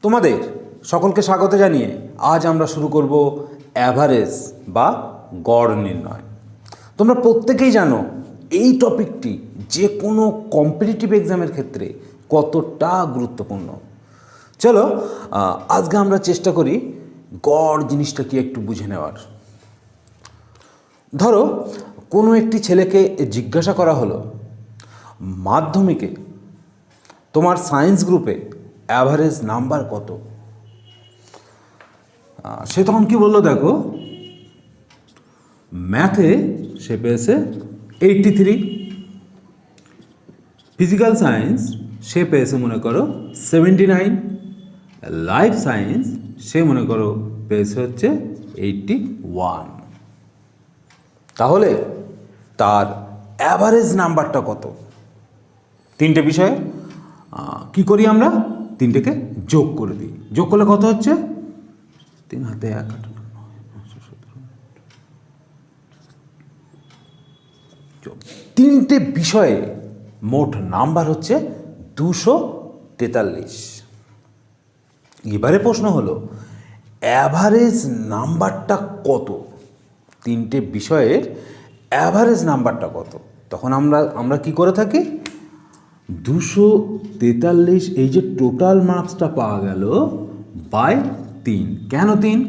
তোমাদের সকলকে স্বাগত জানিয়ে আজ আমরা শুরু করব অ্যাভারেজ বা গড় নির্ণয়। তোমরা প্রত্যেকেই জানো এই টপিকটি যে কোনো কম্পিটিটিভ এক্সামের ক্ষেত্রে কতটা গুরুত্বপূর্ণ। চলো আজকে আমরা চেষ্টা করি গড় জিনিসটা কি একটু বুঝে নেওয়ার। ধরো কোনো একটি ছেলেকে জিজ্ঞাসা করা হলো মাধ্যমিকে তোমার সায়েন্স গ্রুপে অ্যাভারেজ নাম্বার কত। সে তখন কি বললো, দেখো ম্যাথে সে পেয়েছে 83, ফিজিক্যাল সায়েন্স সে পেয়েছে মনে করো 79, লাইফ সায়েন্স সে মনে করো পেয়েছে হচ্ছে 81। তাহলে তার অ্যাভারেজ নাম্বারটা কত? তিনটে বিষয়ে কি করি আমরা, তিনটেকে যোগ করে দিই। যোগ করলে কত হচ্ছে? 3 হাতে 1 8 তিনটে বিষয়ে মোট নাম্বার হচ্ছে 243। এবারে প্রশ্ন হলো অ্যাভারেজ নাম্বারটা কত? তিনটে বিষয়ের অ্যাভারেজ নাম্বারটা কত? তখন আমরা কি করে থাকি, 243 এই যে টোটাল মার্কসটা পাওয়া গেল বাই 3। কেন 3?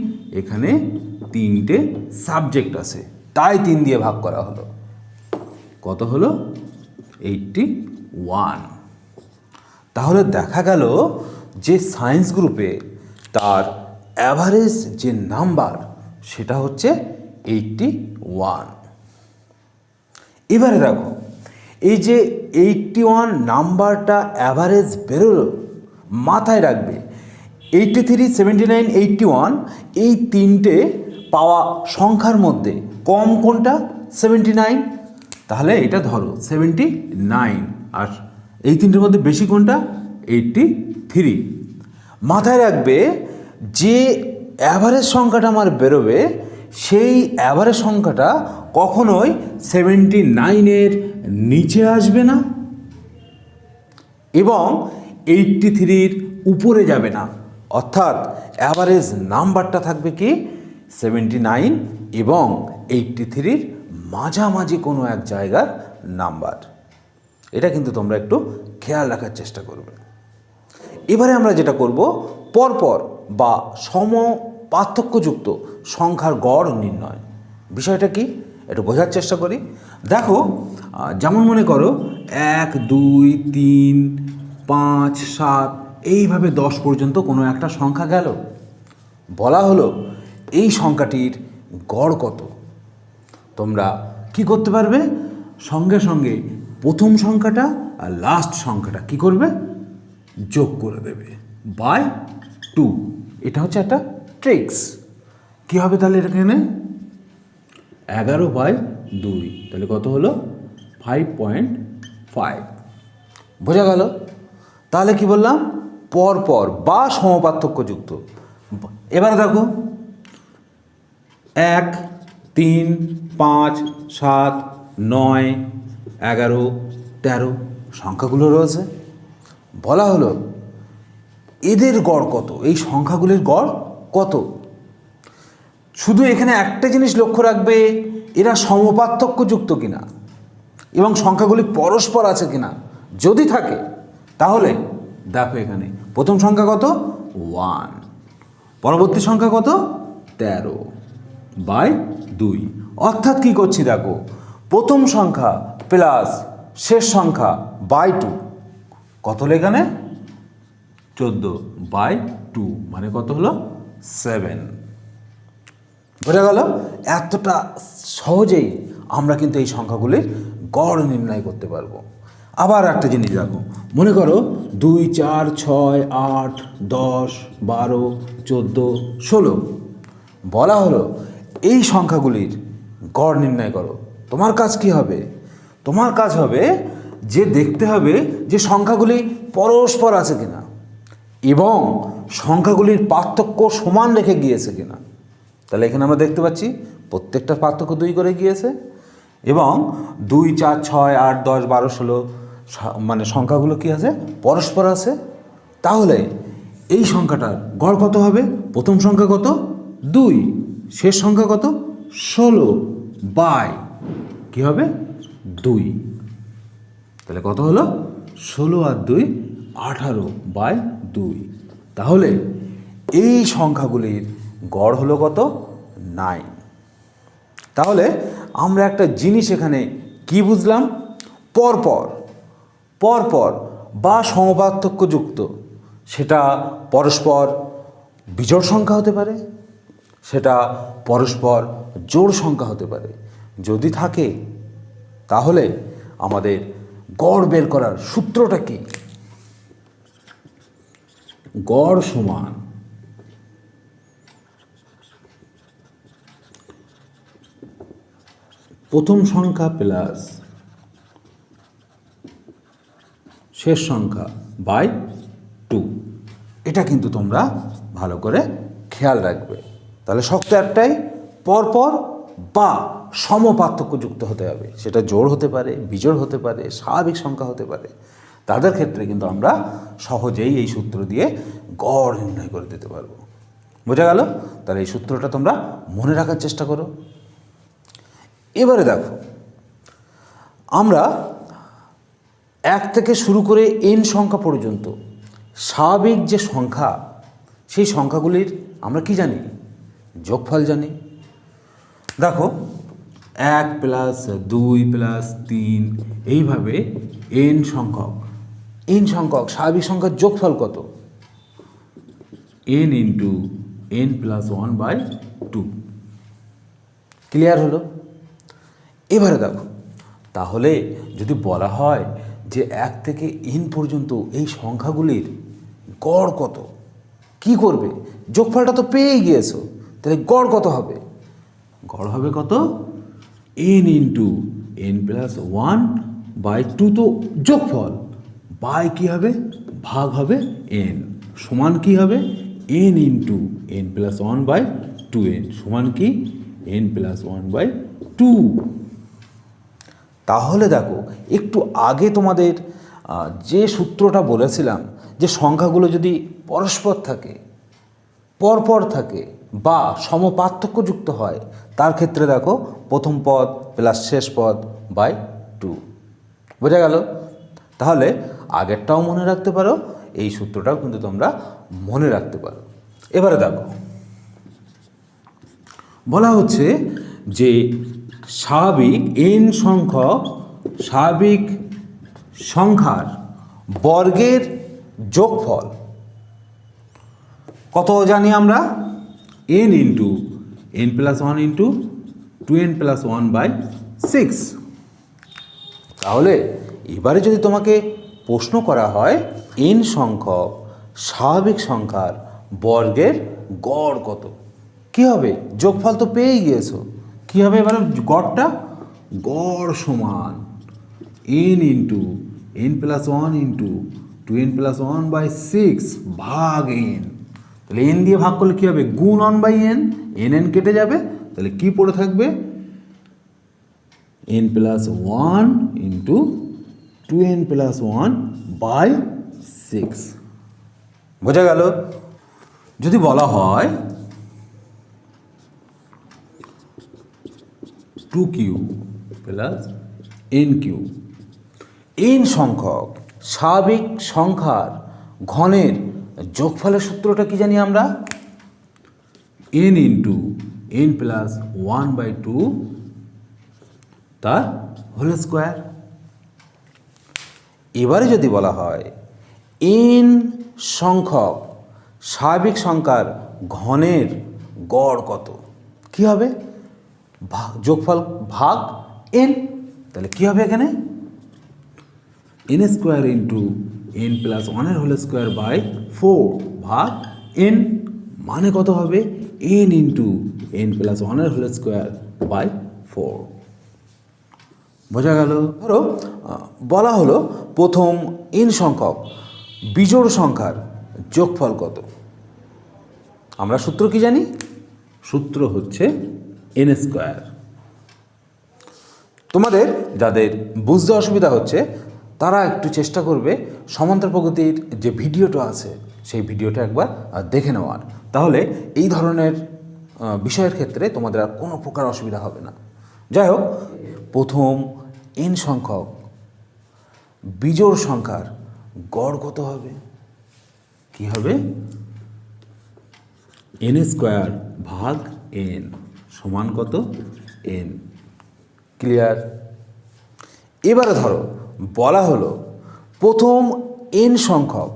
এখানে তিনটে সাবজেক্ট আছে তাই 3 দিয়ে ভাগ করা হলো। কত হলো? 81। তাহলে দেখা গেল যে সায়েন্স গ্রুপে তার অ্যাভারেজ যে নাম্বার সেটা হচ্ছে 81। এবারে দেখো এই যে 81 নাম্বারটা অ্যাভারেজ বেরোলো, মাথায় রাখবে 83, 79, 81 এই তিনটে পাওয়া সংখ্যার মধ্যে কম কোনটা? 79। তাহলে এটা ধরো 79, আর এই তিনটের মধ্যে বেশি কোনটা? 83। মাথায় রাখবে যে অ্যাভারেজ সংখ্যাটা আমার বেরোবে সেই অ্যাভারেজ সংখ্যাটা কখনোই 79-এর নিচে আসবে না এবং 83-র উপরে যাবে না। অর্থাৎ অ্যাভারেজ নাম্বারটা থাকবে কি 79 এবং 83-র মাঝামাঝি কোনো এক জায়গার নাম্বার। এটা কিন্তু তোমরা একটু খেয়াল রাখার চেষ্টা করবে। এবারে আমরা যেটা করব, পরপর বা সম পার্থক্যযুক্ত সংখ্যার গড় নির্ণয়। বিষয়টা কি একটু বোঝার চেষ্টা করি। দেখো যেমন মনে করো 1, 2, 3, 5, 7 এইভাবে 10 পর্যন্ত কোনো একটা সংখ্যা গেল, বলা হলো এই সংখ্যাটির গড় কত। তোমরা কি করতে পারবে, সঙ্গে সঙ্গে প্রথম সংখ্যাটা আর লাস্ট সংখ্যাটা কি করবে, যোগ করে দেবে বাই 2। এটা হচ্ছে একটা ট্রিক্স। কী হবে তাহলে এখানে? 11/2, তাহলে কত হলো? 5.5। বোঝা গেল? তাহলে কি বললাম, পরপর বা সমপার্থক্যযুক্ত। এবারে দেখো 1, 3, 5, 7, 9, 11, 13 সংখ্যাগুলো রয়েছে, বলা হলো এদের গড় কত, এই সংখ্যাগুলির গড় কত। শুধু এখানে একটা জিনিস লক্ষ্য রাখবে, এরা সমপার্থক্যযুক্ত কিনা এবং সংখ্যাগুলি পরস্পর আছে কিনা। যদি থাকে তাহলে দেখো এখানে প্রথম সংখ্যা কত? 1, পরবর্তী সংখ্যা কত? 13/2। অর্থাৎ কি করছি দেখো, প্রথম সংখ্যা প্লাস শেষ সংখ্যা বাই 2, কত হলো এখানে? 14/2, মানে কত হলো? 7। বোঝা গেল? এতটা সহজেই আমরা কিন্তু এই সংখ্যাগুলির গড় নির্ণয় করতে পারবো। আবার একটা জিনিস দেখো, মনে করো 2, 4, 6, 8, 10, 12, 14, 16 বলা হলো এই সংখ্যাগুলির গড় নির্ণয় করো। তোমার কাজ কি হবে? তোমার কাজ হবে যে দেখতে হবে যে সংখ্যাগুলি পরস্পর আছে কিনা এবং সংখ্যাগুলির পার্থক্য সমান রেখে গিয়েছে কিনা। তাহলে এখানে আমরা দেখতে পাচ্ছি প্রত্যেকটা পার্থক্য 2 করে গিয়েছে এবং 2, 4, 6, 8, 10, 12, 16 মানে সংখ্যাগুলো কি আছে? পরস্পর আছে। তাহলে এই সংখ্যাটার গড় কত হবে? প্রথম সংখ্যা কত? 2, শেষ সংখ্যা কত? 16 বাই কী হবে? 2। তাহলে কত হলো? 16 আর 2 18 বাই 2। তাহলে এই সংখ্যাগুলির গড় হলো কত? 9। তাহলে আমরা একটা জিনিস এখানে কি বুঝলাম? পরপর পরপর বা সমপার্থক্যযুক্ত, সেটা পরস্পর বিজোড় সংখ্যা হতে পারে, সেটা পরস্পর জোড় সংখ্যা হতে পারে। যদি থাকে তাহলে আমাদের গড় বের করার সূত্রটা কি? গড় সমান প্রথম সংখ্যা প্লাস শেষ সংখ্যা বাই 2। এটা কিন্তু তোমরা ভালো করে খেয়াল রাখবে। তাহলে শক্ত একটাই, পরপর বা সমপার্থক্যযুক্ত হতে হবে। সেটা জোড় হতে পারে, বিজোড় হতে পারে, স্বাভাবিক সংখ্যা হতে পারে। তাদের ক্ষেত্রে কিন্তু আমরা সহজেই এই সূত্র দিয়ে গড় নির্ণয় করে দিতে পারবো। বোঝা গেল? তাহলে এই সূত্রটা তোমরা মনে রাখার চেষ্টা করো। এবারে দেখো, আমরা 1 থেকে শুরু করে n সংখ্যা পর্যন্ত স্বাভাবিক যে সংখ্যা, সেই সংখ্যাগুলির আমরা কি জানি? যোগফল জানি। দেখো 1 প্লাস 2 প্লাস 3 এইভাবে n সংখ্যক স্বাভাবিক সংখ্যার যোগফল কত? n into n plus 1/2। Clear হলো? এবারে দেখো, তাহলে যদি বলা হয় যে 1 থেকে n পর্যন্ত এই সংখ্যাগুলির গড় কত, কি করবে? যোগফলটা তো পেয়েই গিয়েছো, তাহলে গড় কত হবে? গড় হবে কত? n ইন্টু n প্লাস 1/2 তো যোগফল, বাই কী হবে? ভাগ হবে n, সমান কি হবে? n into n plus 1/2n সমান কি? n plus 1/2। তাহলে দেখো, একটু আগে তোমাদের যে সূত্রটা বলেছিলাম, যে সংখ্যাগুলো যদি পরস্পর থাকে, পরপর থাকে বা সমপার্থক্যযুক্ত হয়, তার ক্ষেত্রে দেখো প্রথম পদ প্লাস শেষ পদ বাই 2। বোঝা গেল? তাহলে আগেরটাও মনে রাখতে পারো, এই সূত্রটাও কিন্তু তোমরা মনে রাখতে পারো। এবারে দেখো, বলা হচ্ছে যে স্বাভাবিক n সংখ্যক স্বাভাবিক সংখ্যার বর্গের যোগফল কত জানি আমরা? n into n plus 1 into 2n plus 1/6। তাহলে এবারে যদি তোমাকে প্রশ্ন করা হয় n সংখ্যক স্বাভাবিক সংখ্যার বর্গের গড় কত, কি হবে? যোগফল তো পেয়েই গিয়েছো, কি হবে এবারে গড়টা? গড় সমান n into n plus 1 into 2n plus 1/6 ভাগ n। তাহলে n দিয়ে ভাগ করলে কী হবে? গুণ 1/n, n কেটে যাবে, তাহলে কি পড়ে থাকবে? n plus 1 into 2n plus 1/6। বোঝা গেল? যদি বলা হয় 2q প্লাস nq, n সংখ্যক স্বাভাবিক সংখ্যার ঘনের যোগফলের সূত্রটা কি জানি আমরা? n ইন্টু n প্লাস 1/2 তার হোল স্কোয়ার। এবারে যদি বলা হয় n সংখ্যক স্বাভাবিক সংখ্যার ঘনের গড় কত, কি হবে? যোগফল ভাগ n। তাহলে কি হবে এখানে? n square into n plus 1 whole square by 4 ভাগ n, মানে কত হবে? n into n plus 1 whole square by 4। বোঝা গেল? ধরো বলা হলো প্রথম n সংখ্যক বিজোড় সংখ্যার যোগফল কত। আমরা সূত্র কি জানি? সূত্র হচ্ছে n স্কোয়ার। তোমাদের যাদের বুঝতে অসুবিধা হচ্ছে তারা একটু চেষ্টা করবে সমান্তর প্রগতির যে ভিডিওটা আছে সেই ভিডিওটা একবার দেখে নেওয়ার। তাহলে এই ধরনের বিষয়ের ক্ষেত্রে তোমাদের আর কোনো প্রকার অসুবিধা হবে না। যাই হোক, প্রথম n সংখ্যক বিজোড় সংখ্যার গড় কত হবে? কি হবে? n স্কোয়ার ভাগ n সমান কত? n। ক্লিয়ার? এবারে ধরো বলা হলো প্রথম n সংখ্যক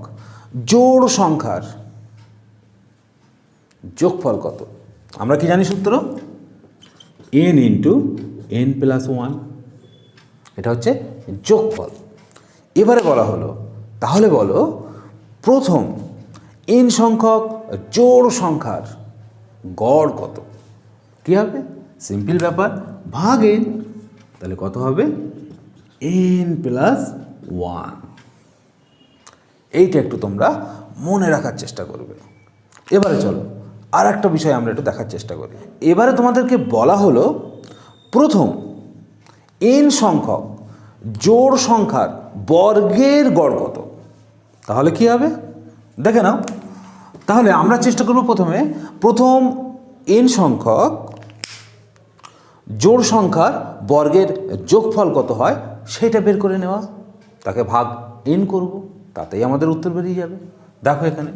জোড় সংখ্যার যোগফল কত? আমরা কি জানি সূত্র? n ইন্টু n প্লাস 1, এটা হচ্ছে যোগফল। এবারে বলা হলো তাহলে বলো প্রথম n সংখ্যক জোড় সংখ্যার গড় কত? কি হবে? সিম্পল ব্যাপার, ভাগ n। তাহলে কত হবে? n plus 1। এইটা একটু তোমরা মনে রাখার চেষ্টা করবে। এবারে চলো আর একটা বিষয় আমরা একটু দেখার চেষ্টা করি। এবারে তোমাদেরকে বলা হলো প্রথম n সংখ্যক জোড় সংখ্যার বর্গের গড় কত? তাহলে কি হবে দেখে নাও। তাহলে আমরা চেষ্টা করব প্রথমে প্রথম n সংখ্যক জোড় সংখ্যার বর্গের যোগফল কত হয় সেটা বের করে নেওয়া, তাকে ভাগ n করব, তাতেই আমাদের উত্তর বেরিয়ে যাবে। দেখো এখানে,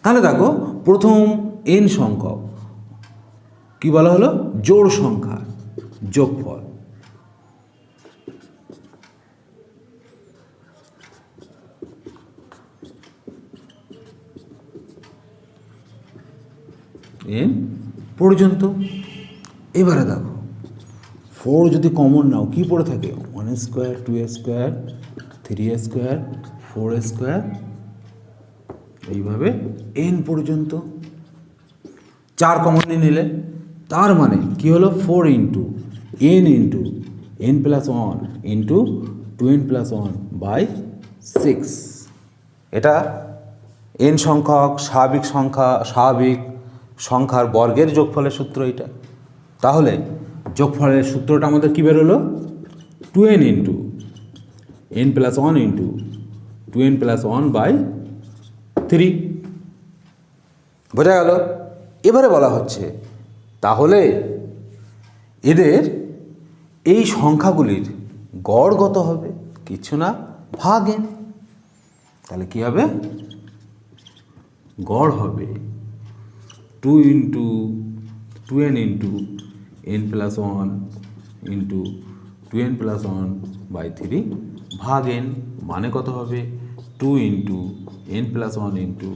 তাহলে দেখো প্রথম n সংখ্যক কি বলা হলো? জোড় সংখ্যার যোগফল। n পর্যন্ত। এবারে দেখো 4 যদি কমন নাও কি পড়ে থাকে? 1 স্কোয়ার, 2 স্কোয়ার, 3 স্কোয়ার, 4 স্কোয়ার, এইভাবে n পর্যন্ত। 4 কমন নিলে তার মানে কি হলো? 4 into n plus 1 into 2n plus 1 by 6। এটা n সংখ্যক স্বাভাবিক সংখ্যার বর্গের যোগফলের সূত্র এটা। তাহলে যোগফলের সূত্রটা আমাদের কী বেরোলো? 2n into n plus 1 into 2n plus 1 by 3। বোঝা গেল? এবারে বলা হচ্ছে তাহলে এদের এই সংখ্যাগুলির গড় কত হবে? কিছু না, ভাগ n। তাহলে কি হবে? গড় হবে 2 into 2n into n plus 1 into 2n plus 1 by 3 ভাগ n, মানে কত হবে? 2 into n plus 1 into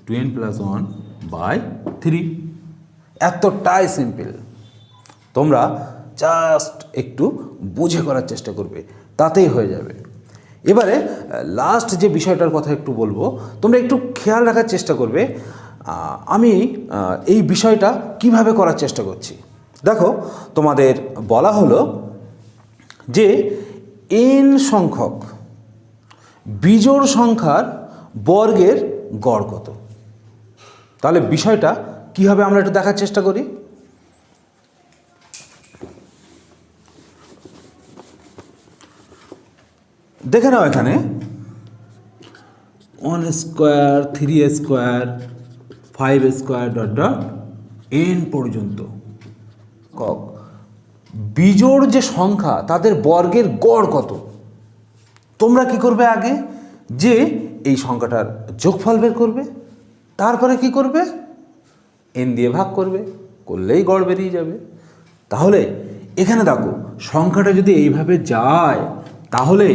2n plus 1 by 3। এতটাই সিম্পল। তোমরা জাস্ট একটু বুঝে করার চেষ্টা করবে, তাতেই হয়ে যাবে। এবারে লাস্ট যে বিষয়টার কথা একটু বলবো, তোমরা একটু খেয়াল রাখার চেষ্টা করবে আমি এই বিষয়টা কিভাবে করার চেষ্টা করছি। দেখো তোমাদের বলা হলো যে n সংখ্যক বিজোড় সংখ্যার বর্গের গড় কত। তাহলে বিষয়টা কীভাবে আমরা একটু দেখার চেষ্টা করি। দেখে নাও এখানে 1 square, 3 square, 5 square dot dot n পর্যন্ত বিজোড় যে সংখ্যা তাদের বর্গের গড় কত। তোমরা কি করবে? আগে যে এই সংখ্যাটার যোগফল বের করবে, তারপরে কি করবে? n দিয়ে ভাগ করবে, করলেই গড় বেরিয়ে যাবে। তাহলে এখানে দেখো সংখ্যাটা যদি এইভাবে যায় তাহলে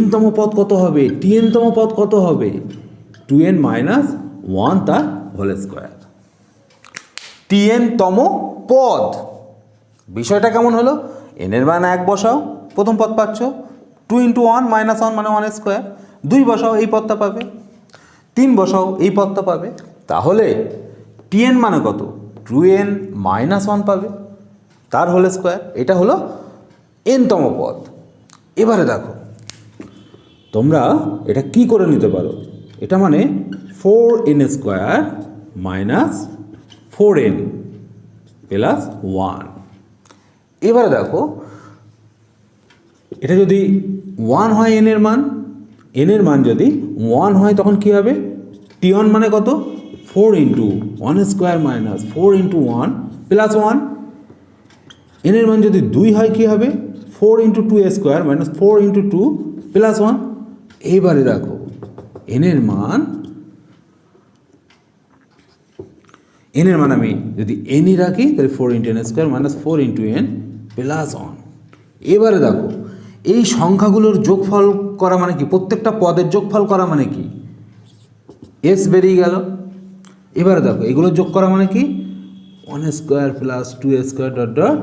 n তম পদ কত হবে? tn তম পদ কত হবে? 2n মাইনাস 1 তার হোল স্কোয়ার। tn তম পদ। বিষয়টা কেমন হলো? n এর মান 1 বসাও, প্রথম পদ পাচ্ছ। 2 ইন্টু 1 মাইনাস 1 মানে 1 স্কোয়ার। 2 বসাও, এই পদটা পাবে। 3 বসাও, এই পদটা পাবে। তাহলে tn মানে কত? 2n মাইনাস 1 পাবে, তার হোল স্কোয়ার। এটা হলো n তম পদ। এবারে দেখো তোমরা এটা কি করে নিতে পারো? এটা মানে 4n square minus 4n plus 1। এবারে দেখো এটা যদি 1 হয় n এর মান যদি 1 হয় তখন কি হবে? টি1 মানে কত 4 into 1 square minus 4 into 1 plus 1। N এর মান যদি 2 হয় কী হবে 4 into 2 square minus 4 into 2 plus 1। এইবারে দেখো এন এর মান আমি যদি এনই রাখি তাহলে 4 into N square minus 4 into n plus 1। এবারে দেখো এই সংখ্যাগুলোর যোগফল করা মানে কি, প্রত্যেকটা পদের যোগফল করা মানে কি, এস বেরিয়ে গেল। এবারে দেখো এগুলো যোগ করা মানে কি 1 square plus 2 square dot dot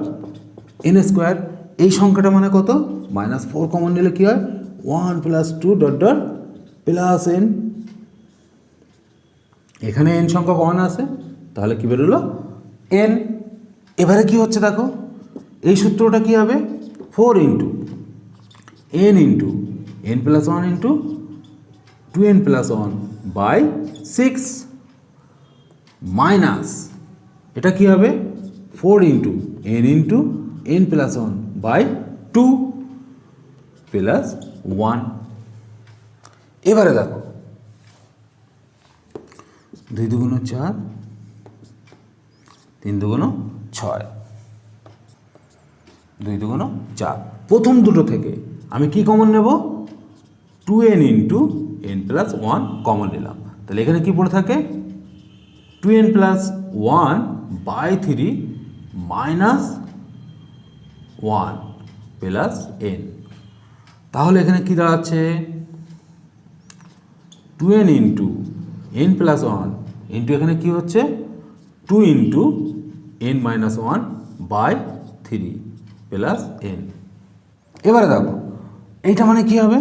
N square. এই সংখ্যাটা মানে কত মাইনাস 4 কমন নিলে কী হয় 1 plus 2 dot dot plus N. এখানে এন সংখ্যা কমন আছে তাহলে কী বেরোলো এন। এবারে কি হচ্ছে দেখো এই সূত্রটা কী হবে 4 into n plus 1 into 2n plus 1 by 6 minus এটা কী হবে 4 into n plus 1 by 2 plus 1। এবারে দেখো 2 দুগুণ 4 3 দুগুণ 6 2 দুগুণ 4। প্রথম দুটো থেকে আমি কি কমন নেব 2n into n plus 1 common নিলাম। তাহলে এখানে কি পড়ে থাকে 2n plus 1 by 3 minus 1 plus n. তাহলে এখানে কি দাঁড়াচ্ছে 2n into n plus 1 into এখানে কি হচ্ছে 2 into n minus 1 by 3 plus n. এবারে দেখো এইটা মানে কি হবে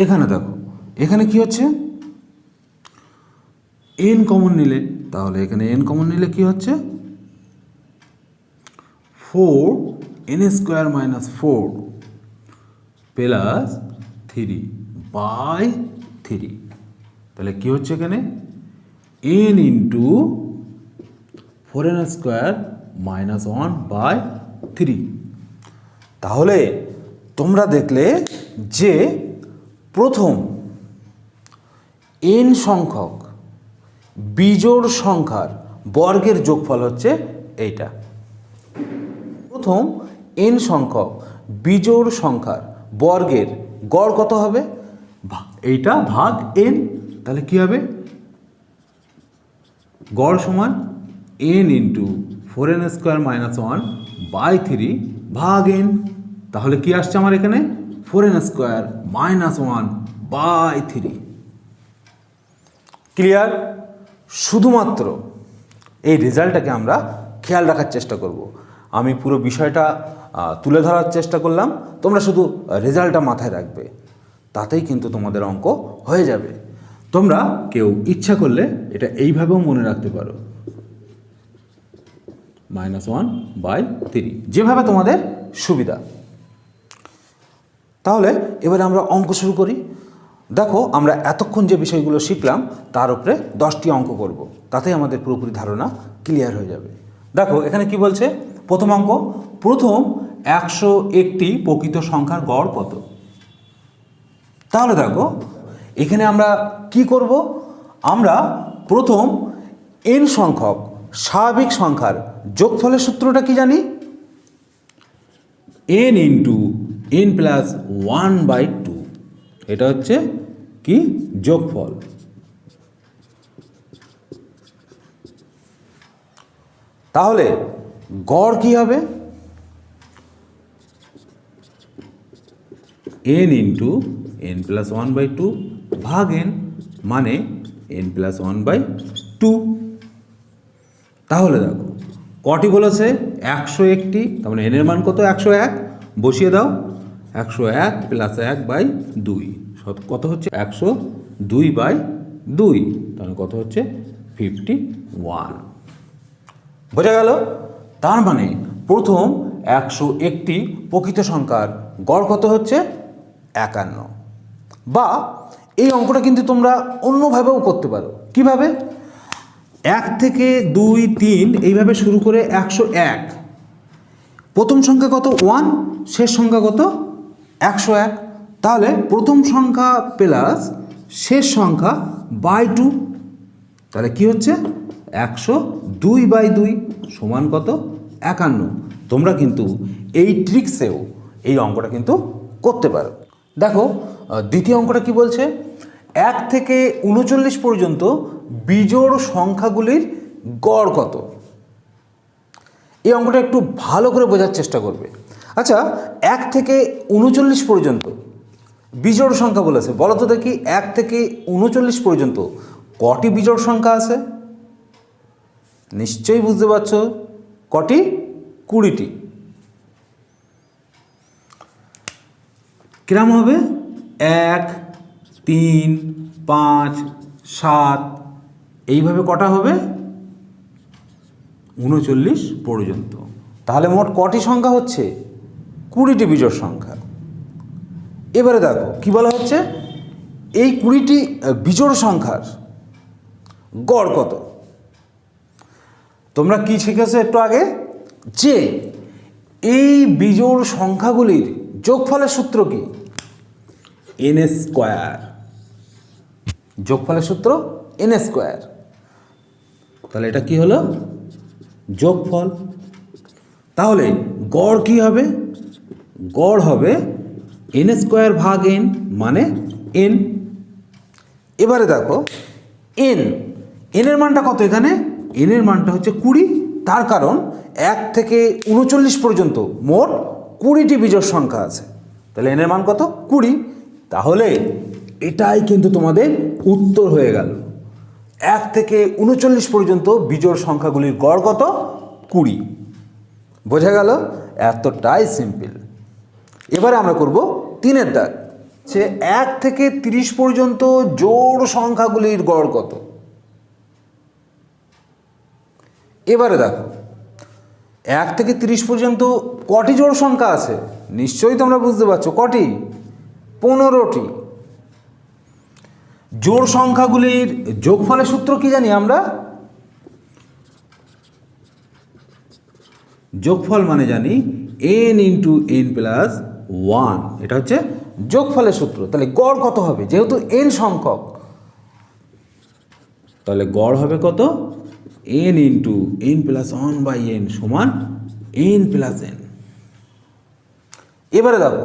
এখানে দেখো এখানে কি হচ্ছে এন কমন নিলে, তাহলে এখানে এন কমন নিলে কি হচ্ছে 4 n square minus 4 plus 3 by 3। তাহলে কি হচ্ছে এখানে n into 4n square minus 1 by 3। তাহলে তোমরা দেখলে যে প্রথম এন সংখ্যক বিজোড় সংখ্যার বর্গের যোগফল হচ্ছে এইটা। প্রথম এন সংখ্যক বিজোড় সংখ্যার বর্গের গড় কত হবে এইটা ভাগ এন। তাহলে কি হবে গড় সমান n into 4n square minus 1 by 3 ভাগ এন। তাহলে কি আসছে আমার এখানে 4n square minus 1 by 3। Clear? শুধুমাত্র এই রেজাল্টটাকে আমরা খেয়াল রাখার চেষ্টা করব। আমি পুরো বিষয়টা তুলে ধরার চেষ্টা করলাম, তোমরা শুধু রেজাল্টটা মাথায় রাখবে, তাতেই কিন্তু তোমাদের অঙ্ক হয়ে যাবে। তোমরা কেউ ইচ্ছা করলে এটা এইভাবেও মনে রাখতে পারো -1 বাই 3, যেভাবে তোমাদের সুবিধা। তাহলে এবারে আমরা অঙ্ক শুরু করি। দেখো আমরা এতক্ষণ যে বিষয়গুলো শিখলাম তার উপরে 10টি অঙ্ক করব, তাতেই আমাদের পুরোপুরি ধারণা ক্লিয়ার হয়ে যাবে। দেখো এখানে কি বলছে, প্রথম অঙ্ক, প্রথম 101টি প্রকৃত সংখ্যার গড় কত। তাহলে দেখো এখানে আমরা কি করব, আমরা প্রথম n সংখ্যক স্বাভাবিক সংখ্যার যোগফলের সূত্রটা কি জানি, n ইন্টু n প্লাস 1/2, এটা হচ্ছে কি যোগফল। তাহলে গড় কি হবে, n ইন্টু n প্লাস 1/2 ভাগ n, মানে n প্লাস 1/2। তাহলে দেখো কটি বলেছে 101টি, তার মানে n এর মান কত 101, বসিয়ে দাও 101 প্লাস 1/2 কত হচ্ছে 102/2, তাহলে কত হচ্ছে 51। বোঝা গেল? তার মানে প্রথম 101টি প্রকৃত সংখ্যার গড় কত হচ্ছে 51। বা এই অঙ্কটা কিন্তু তোমরা অন্যভাবেও করতে পারো। কিভাবে, 1 থেকে 2 3 এইভাবে শুরু করে 101, প্রথম সংখ্যা কত 1, শেষ সংখ্যা কত 101, তাহলে প্রথম সংখ্যা প্লাস শেষ সংখ্যা বাই 2, তাহলে কি হচ্ছে 102/2 সমান কত 51। তোমরা কিন্তু এই ট্রিক্সেও এই অঙ্কটা কিন্তু করতে পারো। দেখো দ্বিতীয় অঙ্কটা কি বলছে, 1 থেকে 39 পর্যন্ত বিজোড় সংখ্যাগুলির গড় কত। এই অঙ্কটা একটু ভালো করে বোঝার চেষ্টা করবে। আচ্ছা, 1 থেকে 39 পর্যন্ত বিজোড় সংখ্যা বলেছে, বলো তো দেখি 1 থেকে 39 পর্যন্ত কটি বিজোড় সংখ্যা আছে? নিশ্চয়ই বুঝতে পারছো, কটি? 20টি। কিরম হবে? 1, 3, 5, 7 এইভাবে কটা হবে? 39 পর্যন্ত। তাহলে মোট কটি সংখ্যা হচ্ছে? 20টি বিজোড় সংখ্যা। এবারে দেখো কি বলা হচ্ছে, এই 20টি বিজোড় সংখ্যার গড় কত। তোমরা কি শিখেছো একটু আগে, যে এই বিজোড় সংখ্যাগুলির যোগফলের সূত্র কি? n square. যোগফলের সূত্র n স্কয়ার। তাহলে এটা কি হলো? যোগফল। তাহলে গড় কি হবে? গড় হবে n স্কয়ার ভাগ n, মানে n। এবারে দেখো n এর মানটা কত এখানে? n এর মানটা হচ্ছে 20, তার কারণ 1 থেকে 39 পর্যন্ত মোট 20টি বিজোড় সংখ্যা আছে। তাহলে n এর মান কত? 20। তাহলে এটাই কিন্তু তোমাদের উত্তর হয়ে গেল। 1 থেকে 39 পর্যন্ত বিজোড় সংখ্যাগুলির গড় কত? 20। বোঝা গেল? এতটাই সিম্পল। এবারে আমরা করব 3-এর দাগ। সে 1 থেকে 30 পর্যন্ত জোড় সংখ্যাগুলির গড় কত। এবারে দেখো 1 থেকে 30 পর্যন্ত কটি জোড় সংখ্যা আছে? নিশ্চয়ই তোমরা বুঝতে পারছো, কটি? 15টি। জোড় সংখ্যাগুলির যোগফলের সূত্র কি জানি আমরা? যোগফল মানে জানি n × n + 1, এটা হচ্ছে যোগফলের সূত্র। তাহলে গড় কত হবে? যেহেতু n সংখ্যক, তাহলে গড় হবে কত? n × n + 1/n সমান n + n। এবারে দেখো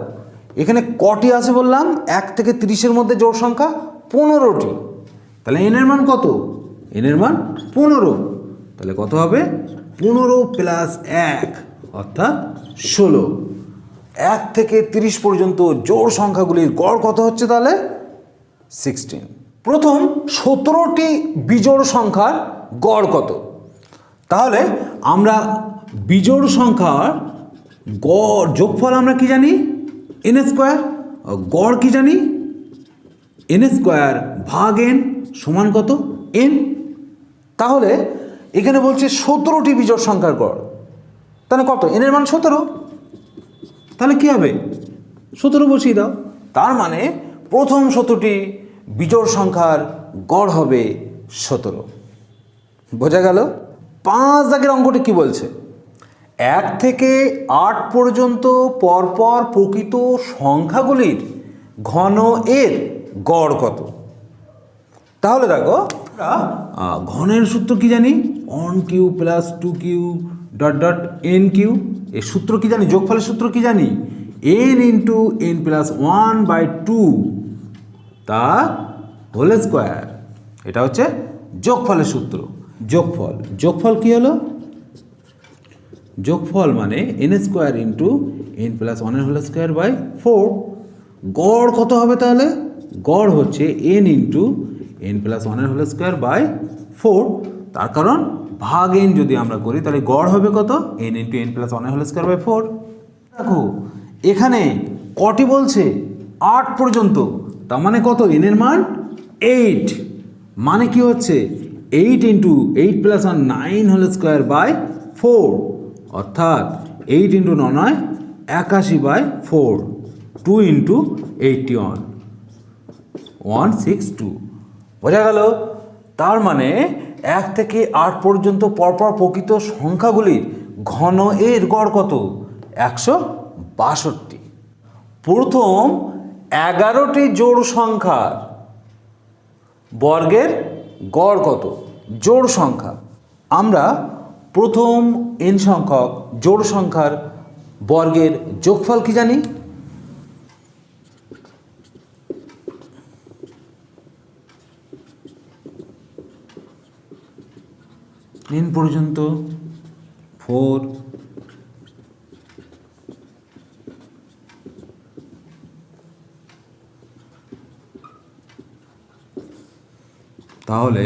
এখানে কটি আছে বললাম? 1 থেকে 30-এর মধ্যে জোড় সংখ্যা 15টি। তাহলে n এর মান কত? n এর মান 15। তাহলে কত হবে? 15 + 1 অর্থাৎ 16। 1 থেকে 30 পর্যন্ত জোড় সংখ্যাগুলির গড় কত হচ্ছে তাহলে? 16। প্রথম 17টি বিজোড় সংখ্যার গড় কত? তাহলে আমরা বিজোড় সংখ্যার গড় যোগফল আমরা কি জানি? n square. গড় কি জানি? n স্কয়ার ভাগ n সমান কত? n। তাহলে এখানে বলছে 17টি বিজোড় সংখ্যার গড়, তাহলে কত? n এর মান 17। তাহলে কি হবে? 17 বসিয়ে দাও। তার মানে প্রথম 17টি বিজোড় সংখ্যার গড় হবে 17। বোঝা গেল? 5 দাগের অঙ্কটি কি বলছে? 1 থেকে 8 পর্যন্ত পরপর প্রকৃত সংখ্যাগুলির ঘন এর গড় কত। তাহলে দেখো ঘনের সূত্র কি জানি? 1³ + 2³ ... n³ এর সূত্র কি জানি? যোগফলের সূত্র কি জানি? n × n + 1/2 তা হোল স্কয়ার। এটা হচ্ছে যোগফলের সূত্র। যোগফল, যোগফল কি হলো? যোগফল মানে n² × n + 1² / 4। গড় কত হবে তাহলে? গড় হচ্ছে n × n + 1² / 4, তার কারণ ভাগ n যদি আমরা করি তাহলে গড় হবে কত? n × n + 1² / 4। দেখো এখানে কটি বলছে? 8 পর্যন্ত, তার মানে কত? n এর মান 8, মানে কি হচ্ছে 8 × 8 + 1 9² / 4, অর্থাৎ 8 × 9 81/4, 2 × 81 162। বোঝা গেল? তার মানে 1 থেকে 8 পর্যন্ত পরপর প্রকৃত সংখ্যাগুলির ঘন এর গড় কত? 162। প্রথম 11টি জোড় সংখ্যার বর্গের গড় কত? জোড় সংখ্যা। আমরা প্রথম n সংখ্যক জোড় সংখ্যার বর্গের যোগফল কি জানি? n পর্যন্ত 4, তাহলে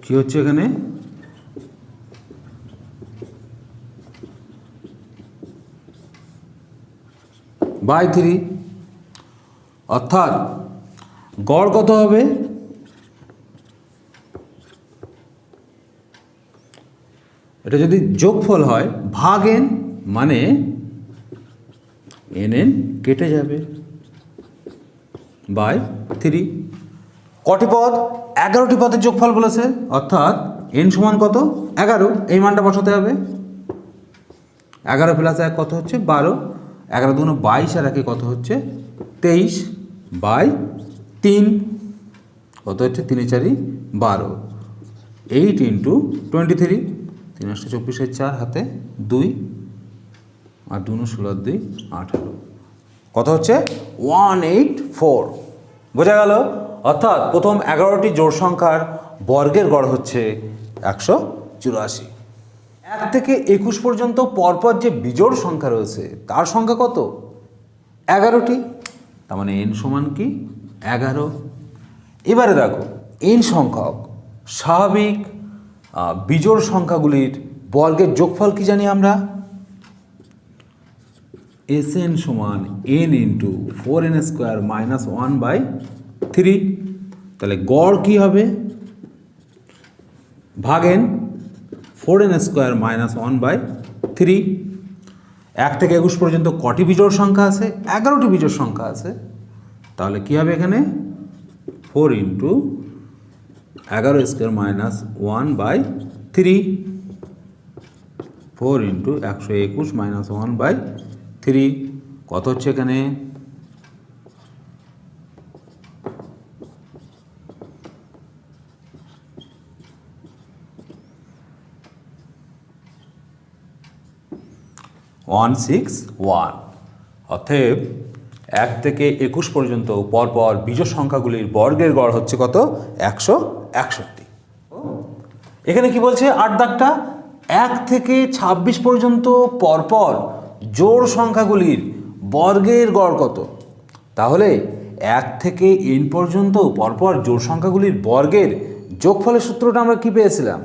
কি হচ্ছে এখানে? বাই 3, অর্থাৎ গড় কত হবে? এটা যদি যোগফল হয় ভাগ n, মানে n কেটে যাবে বাই 3। কটি পদ? 11টি পদের যোগফল বলেছে, অর্থাৎ n সমান কত? 11। এই মানটা বসাতে হবে। 11 প্লাস 1 কত হচ্ছে? 12। 11 দুগুণ 22 আর 1 কত হচ্ছে? 23 বাই 3 কত হচ্ছে? 3 4 12। 8 ইন্টু 23, 3 8 24, 4 হাতে 2 আর 2 16 2 18 কত হচ্ছে? 184। বোঝা গেল? অর্থাৎ প্রথম 11টি জোড় সংখ্যার বর্গের গড় হচ্ছে 184। 1 থেকে 21 পর্যন্ত পরপর যে বিজোড় সংখ্যা রয়েছে তার সংখ্যা কত? 11টি। তার মানে n সমান কি? 11। এবারে দেখো n সংখ্যক স্বাভাবিক বিজোড় সংখ্যাগুলির বর্গের যোগফল কি জানি আমরা? Sn সমান n into 4n square minus 1/3। তাহলে গড় কি হবে? ভাগ n, 4n স্কোয়ার মাইনাস 1/3। 1 থেকে 21 পর্যন্ত কটি বিজোড় সংখ্যা আছে? 11টি বিজোড় সংখ্যা আছে। তাহলে কি হবে এখানে? 4 into 11 square minus 1/3, 4 into 121 minus 1/3 কত হচ্ছে এখানে? 161। অতএব 1 থেকে 21 পর্যন্ত পরপর বিজোড় সংখ্যাগুলির বর্গের গড় হচ্ছে কত? 161। এখানে কি বলছে 8 দাগটা? 1 থেকে 26 পর্যন্ত পরপর জোড় সংখ্যাগুলির বর্গের গড় কত? তাহলে 1 থেকে n পর্যন্ত পরপর জোড় সংখ্যাগুলির বর্গের যোগফলের সূত্রটা আমরা কি পেয়েছিলাম?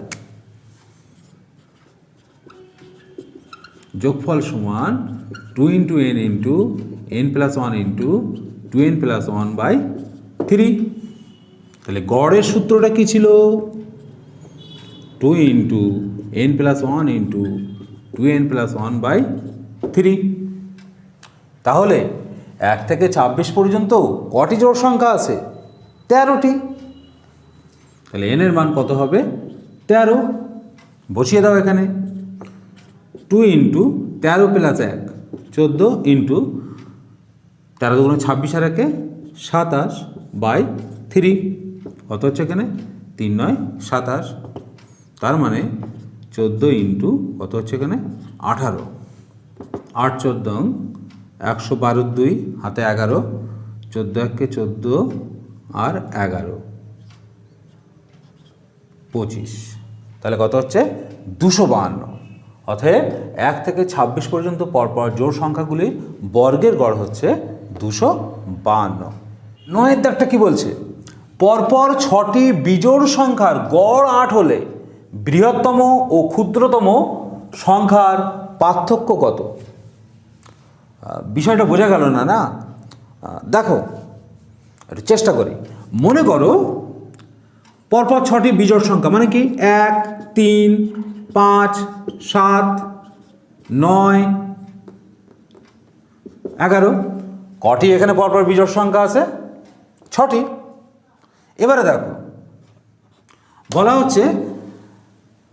যোগফল সমান 2 into n into n plus 1 into 2n plus 1/3। তাহলে গড়ের সূত্রটা কি ছিল? 2 into n plus 1 into 2n plus 1/3। তাহলে 1 থেকে 26 পর্যন্ত কটি জোড় সংখ্যা আছে? 13টি। তাহলে n এর মান কত হবে? 13। বসিয়ে দাও এখানে। 2 ইন্টু 13 প্লাস 1 14 ইন্টু 13 দুগুণ 26 আর 1 27/3 কত হচ্ছে এখানে? 3 9 27। তার মানে 14 ইন্টু কত হচ্ছে এখানে? 18। 8 14 112 2 হাতে 11, 14 1 14 আর 11 25। তাহলে কত হচ্ছে? 252। অতএব 1 থেকে 26 পর্যন্ত পরপর জোড় সংখ্যাগুলির বর্গের গড় হচ্ছে 252। 9 দাগটা কি বলছে? পরপর 6টি বিজোড় সংখ্যার গড় 8 হলে বৃহত্তম ও ক্ষুদ্রতম সংখ্যার পার্থক্য কত? বিষয়টা বোঝা গেল না? না, দেখো একটু চেষ্টা করি। মনে করো পরপর 6টি বিজোড় সংখ্যা, মানে কি 1 3 5 7 9 11। কটি এখানে পরপর বিজোড় সংখ্যা আছে? 6টি। এবারে দেখো বলা হচ্ছে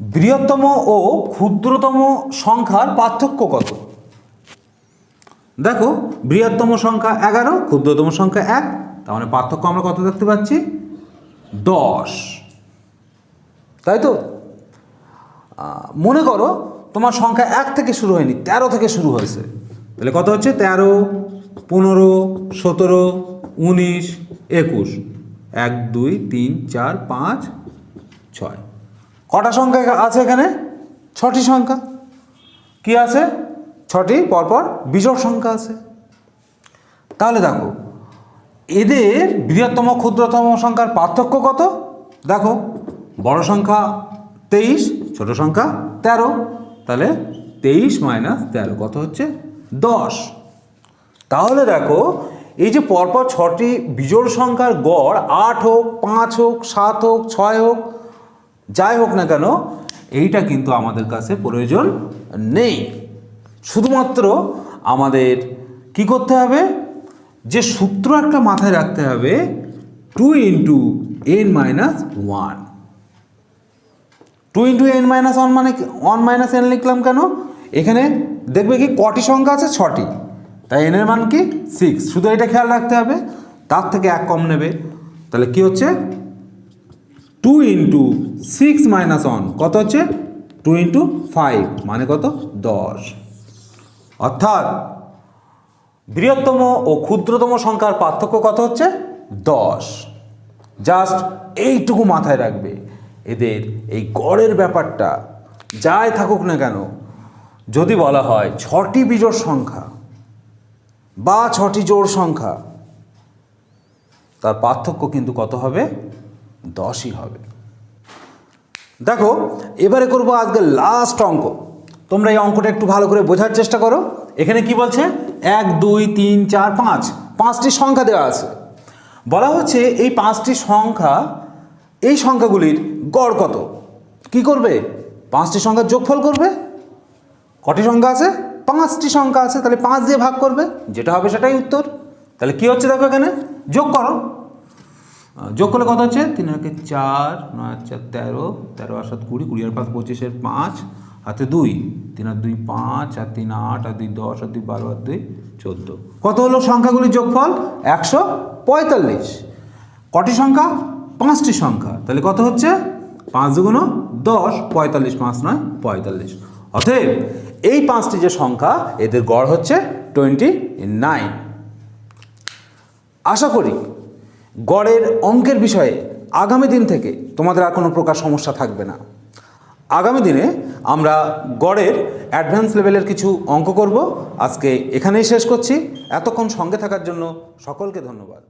বৃহত্তম ও ক্ষুদ্রতম সংখ্যার পার্থক্য কত? দেখো বৃহত্তম সংখ্যা 11, ক্ষুদ্রতম সংখ্যা 1, তার মানে পার্থক্য আমরা কত দেখতে পাচ্ছি? 10। তাই তো? মনে করো তোমার সংখ্যা 1 থেকে শুরু হয়নি, 13 থেকে শুরু হয়েছে, তাহলে কত হচ্ছে? 13, 15, 17, 19, 21, 1 2 3 4 5 6। কটা সংখ্যা আছে এখানে? 6টি সংখ্যা। কি আছে? 6টি পরপর বিজোড় সংখ্যা আছে। তাহলে দেখো এদের বৃহত্তম ক্ষুদ্রতম সংখ্যার পার্থক্য কত? দেখো বড় সংখ্যা 23, ছোট সংখ্যা 13, তাহলে 23 - 13 কত হচ্ছে? 10। তাহলে দেখো এই যে পরপর 6টি বিজোড় সংখ্যার গড় 8 হোক, 5 হোক, 7 হোক, 6 হোক, যাই হোক না কেন, এইটা কিন্তু আমাদের কাছে প্রয়োজন নেই। শুধুমাত্র আমাদের কি করতে হবে? যে সূত্র একটা মাথায় রাখতে হবে, 2 × n - 1। 2 × n - 1 মানে 1 - n লিখলাম কেন? এখানে দেখবে কি কটি সংখ্যা আছে? 6টি, তাই n এর মান কি? 6। শুধু এটা খেয়াল রাখতে হবে, তার থেকে 1 কম নেবে। তাহলে কি হচ্ছে? 2 × 6 - 1 কত হচ্ছে? 2 × 5 মানে কত? 10। অর্থাৎ বৃহত্তম ও ক্ষুদ্রতম সংখ্যার পার্থক্য কত হচ্ছে? 10। জাস্ট এইটুকু মাথায় রাখবে। এদের এই গড়ের ব্যাপারটা যাই থাকুক না কেন, যদি বলা হয় 6টি বিজোড় সংখ্যা বা 6টি জোড় সংখ্যা, তার পার্থক্য কিন্তু কত হবে? 10ই হবে। দেখো এবারে করবো আজকে লাস্ট অঙ্ক। তোমরা এই অঙ্কটা একটু ভালো করে বোঝার চেষ্টা করো। এখানে কি বলছে? 1 2 3 4 5, 5টি সংখ্যা দেওয়া আছে। বলা হচ্ছে এই 5টি সংখ্যা, এই সংখ্যাগুলির গড় কত? কি করবে? 5টি সংখ্যার যোগফল করবে। কটি সংখ্যা আছে? 5টি সংখ্যা আছে, তাহলে 5 দিয়ে ভাগ করবে, যেটা হবে সেটাই উত্তর। তাহলে কি হচ্ছে দেখো এখানে? যোগ করো। যোগ করলে কত হচ্ছে? 3 × 4, 9 × 4 13, 13 × 7 20, 20 × 5 25, 5 হাতে 2, 3 × 2 5, আর 3 8, আর 2 10, আর 2 12, আর 2 14। কত হলো সংখ্যাগুলির যোগফল? 145। কটি সংখ্যা? 5টি সংখ্যা, তাহলে কত হচ্ছে? 5 × 10, 45, 5 9 45। অতএব এই 5টি যে সংখ্যা, এদের গড় হচ্ছে 29। আশা করি গড়ের অঙ্কের বিষয়ে আগামী দিন থেকে তোমাদের আর কোনো প্রকার সমস্যা থাকবে না। আগামী দিনে আমরা গড়ের অ্যাডভান্স লেভেলের কিছু অঙ্ক করব। আজকে এখানেই শেষ করছি। এতক্ষণ সঙ্গে থাকার জন্য সকলকে ধন্যবাদ।